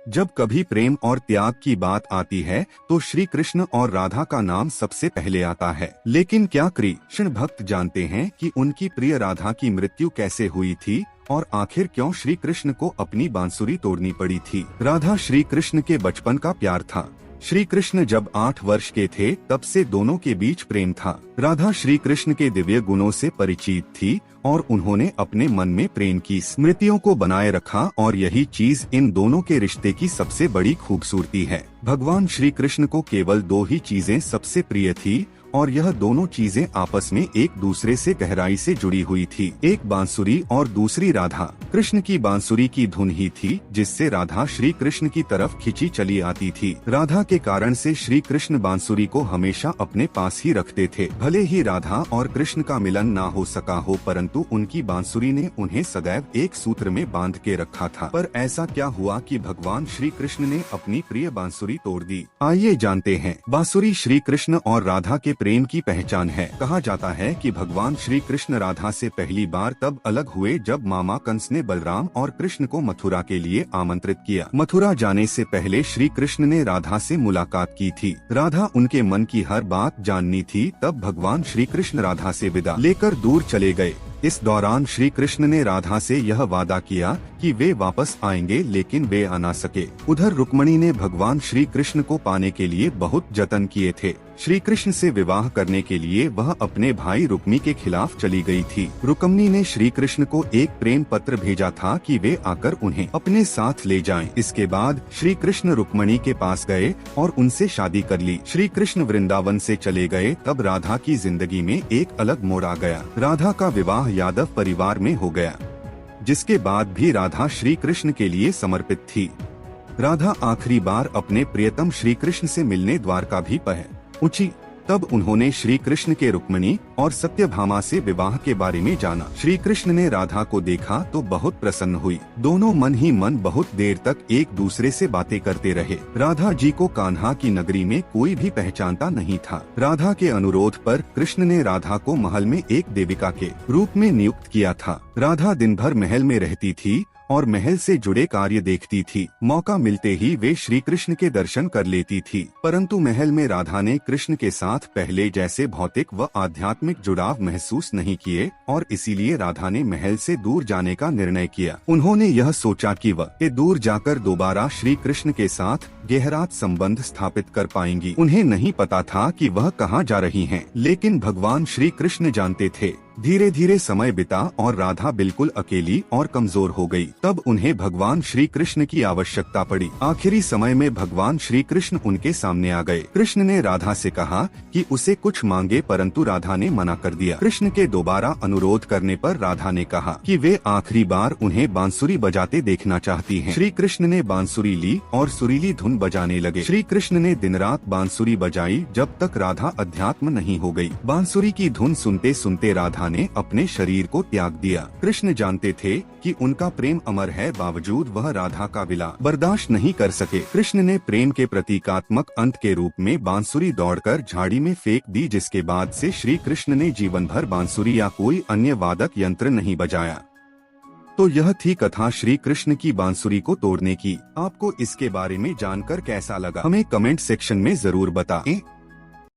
जब कभी प्रेम और त्याग की बात आती है तो श्री कृष्ण और राधा का नाम सबसे पहले आता है। लेकिन क्या कृष्ण भक्त जानते हैं कि उनकी प्रिय राधा की मृत्यु कैसे हुई थी और आखिर क्यों श्री कृष्ण को अपनी बांसुरी तोड़नी पड़ी थी? राधा श्री कृष्ण के बचपन का प्यार था। श्री कृष्ण जब 8 वर्ष के थे तब से दोनों के बीच प्रेम था। राधा श्री कृष्ण के दिव्य गुणों से परिचित थी और उन्होंने अपने मन में प्रेम की स्मृतियों को बनाए रखा और यही चीज इन दोनों के रिश्ते की सबसे बड़ी खूबसूरती है। भगवान श्री कृष्ण को केवल 2 ही चीजें सबसे प्रिय थी और यह दोनों चीजें आपस में एक दूसरे से गहराई से जुड़ी हुई थी। एक बांसुरी और दूसरी राधा। कृष्ण की बांसुरी की धुन ही थी जिससे राधा श्री कृष्ण की तरफ खिंची चली आती थी। राधा के कारण से श्री कृष्ण बांसुरी को हमेशा अपने पास ही रखते थे। भले ही राधा और कृष्ण का मिलन ना हो सका हो, परंतु उनकी बांसुरी ने उन्हें सदैव एक सूत्र में बांध के रखा था। पर ऐसा क्या हुआ कि भगवान श्री कृष्ण ने अपनी प्रिय बांसुरी तोड़ दी? आइए जानते हैं। बांसुरी श्री कृष्ण और राधा के प्रेम की पहचान है। कहा जाता है कि भगवान श्री कृष्ण राधा से पहली बार तब अलग हुए जब मामा कंस ने बलराम और कृष्ण को मथुरा के लिए आमंत्रित किया। मथुरा जाने से पहले श्री कृष्ण ने राधा से मुलाकात की थी। राधा उनके मन की हर बात जाननी थी। तब भगवान श्री कृष्ण राधा से विदा लेकर दूर चले गए। इस दौरान श्री कृष्ण ने राधा से यह वादा किया कि वे वापस आएंगे, लेकिन वे आ ना सके। उधर रुक्मणी ने भगवान श्री कृष्ण को पाने के लिए बहुत जतन किए थे। श्री कृष्ण से विवाह करने के लिए वह अपने भाई रुक्मी के खिलाफ चली गई थी। रुक्मिणी ने श्री कृष्ण को एक प्रेम पत्र भेजा था कि वे आकर उन्हें अपने साथ ले जाएं। इसके बाद श्री कृष्ण रुक्मिणी के पास गए और उनसे शादी कर ली। श्री कृष्ण वृंदावन से चले गए तब राधा की जिंदगी में एक अलग मोड़ आ गया। राधा का विवाह यादव परिवार में हो गया, जिसके बाद भी राधा श्री कृष्ण के लिए समर्पित थी। राधा आखिरी बार अपने प्रियतम श्री कृष्ण से मिलने द्वारका भी पहुंची। तब उन्होंने श्री कृष्ण के रुक्मिणी और सत्यभामा से विवाह के बारे में जाना। श्री कृष्ण ने राधा को देखा तो बहुत प्रसन्न हुई। दोनों मन ही मन बहुत देर तक एक दूसरे से बातें करते रहे। राधा जी को कान्हा की नगरी में कोई भी पहचानता नहीं था। राधा के अनुरोध पर कृष्ण ने राधा को महल में एक देविका के रूप में नियुक्त किया था। राधा दिन भर महल में रहती थी और महल से जुड़े कार्य देखती थी। मौका मिलते ही वे श्री कृष्ण के दर्शन कर लेती थी। परंतु महल में राधा ने कृष्ण के साथ पहले जैसे भौतिक व आध्यात्मिक जुड़ाव महसूस नहीं किए और इसीलिए राधा ने महल से दूर जाने का निर्णय किया। उन्होंने यह सोचा कि वह दूर जाकर दोबारा श्री कृष्ण के साथ गहरा संबंध स्थापित कर पाएंगी। उन्हें नहीं पता था कि वह कहाँ जा रही हैं, लेकिन भगवान श्री कृष्ण जानते थे। धीरे धीरे समय बिता और राधा बिल्कुल अकेली और कमजोर हो गई। तब उन्हें भगवान श्री कृष्ण की आवश्यकता पड़ी। आखिरी समय में भगवान श्री कृष्ण उनके सामने आ गए। कृष्ण ने राधा से कहा कि उसे कुछ मांगे, परंतु राधा ने मना कर दिया। कृष्ण के दोबारा अनुरोध करने पर राधा ने कहा कि वे आखिरी बार उन्हें बांसुरी बजाते देखना चाहती हैं। श्री कृष्ण ने बांसुरी ली और सुरीली धुन बजाने लगे। श्री कृष्ण ने दिन रात बांसुरी बजाई जब तक राधा अध्यात्म नहीं हो गई। बांसुरी की धुन सुनते सुनते राधा ने अपने शरीर को त्याग दिया। कृष्ण जानते थे कि उनका प्रेम अमर है, बावजूद वह राधा का विलाप बर्दाश्त नहीं कर सके। कृष्ण ने प्रेम के प्रतीकात्मक अंत के रूप में बांसुरी दौड़कर झाड़ी में फेंक दी, जिसके बाद से श्री कृष्ण ने जीवन भर बांसुरी या कोई अन्य वादक यंत्र नहीं बजाया। तो यह थी कथा श्री कृष्ण की बांसुरी को तोड़ने की। आपको इसके बारे में जानकर कैसा लगा, हमें कमेंट सेक्शन में जरूर बताएं।